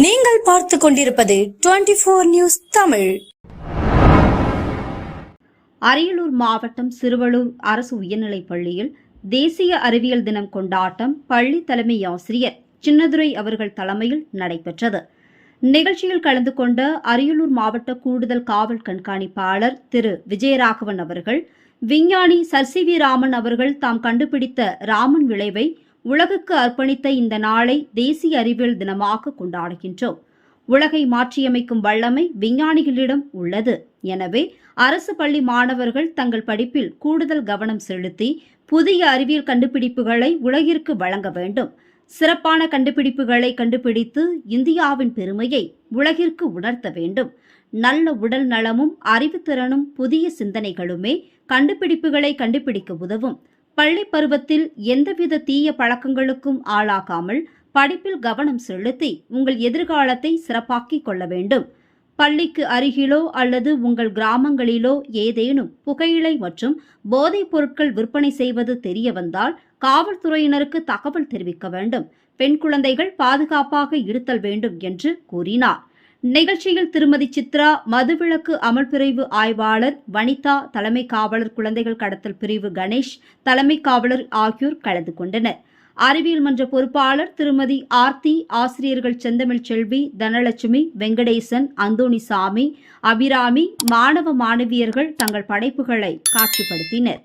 நீங்கள் பார்த்து கொண்டிருப்பது 24 நியூஸ் தமிழ். அரியலூர் மாவட்டம் சிறுவலூர் அரசு உயர்நிலைப் பள்ளியில் தேசிய அறிவியல் தினம் கொண்டாட்டம் பள்ளி தலைமை ஆசிரியர் சின்னதுரை அவர்கள் தலைமையில் நடைபெற்றது. நிகழ்ச்சியில் கலந்து கொண்ட அரியலூர் மாவட்ட கூடுதல் காவல் கண்காணிப்பாளர் திரு விஜயராகவன் அவர்கள், விஞ்ஞானி சர்.சி.வி. ராமன் அவர்கள் தாம் கண்டுபிடித்த ராமன் விளைவை உலகுக்கு அர்ப்பணித்த இந்த நாளை தேசிய அறிவியல் தினமாக கொண்டாடுகின்றோம். உலகை மாற்றியமைக்கும் வல்லமை விஞ்ஞானிகளிடம் உள்ளது. எனவே அரசு பள்ளி மாணவர்கள் தங்கள் படிப்பில் கூடுதல் கவனம் செலுத்தி புதிய அறிவியல் கண்டுபிடிப்புகளை உலகிற்கு வழங்க வேண்டும். சிறப்பான கண்டுபிடிப்புகளை கண்டுபிடித்து இந்தியாவின் பெருமையை உலகிற்கு உணர்த்த வேண்டும். நல்ல உடல் நலமும் அறிவுத்திறனும் புதிய சிந்தனைகளுமே கண்டுபிடிப்புகளை கண்டுபிடிக்க உதவும். பள்ளி பருவத்தில் எந்தவித தீய பழக்கங்களுக்கும் ஆளாகாமல் படிப்பில் கவனம் செலுத்தி உங்கள் எதிர்காலத்தை சிறப்பாக்கிக் கொள்ள வேண்டும். பள்ளிக்கு அருகிலோ அல்லது உங்கள் கிராமங்களிலோ ஏதேனும் புகையிலை மற்றும் போதைப் பொருட்கள் விற்பனை செய்வது தெரிய வந்தால் காவல்துறையினருக்கு தகவல் தெரிவிக்க வேண்டும். பெண் குழந்தைகள் பாதுகாப்பாக இருத்தல் வேண்டும் என்று கூறினார். நிகழ்ச்சியில் திருமதி சித்ரா, மதுவிலக்கு அமல் பிரிவு ஆய்வாளர் வனிதா, தலைமை காவலர் குழந்தைகள் கடத்தல் பிரிவு கணேஷ், தலைமை காவலர் ஆகியோர் கலந்து கொண்டனர். அறிவியல் மன்ற பொறுப்பாளர் திருமதி ஆர்த்தி, ஆசிரியர்கள் செந்தமிழ் செல்வி, தனலட்சுமி, வெங்கடேசன், அந்தோணிசாமி, அபிராமி, மாணவ மாணவியர்கள் தங்கள் படைப்புகளை காட்சிப்படுத்தினர்.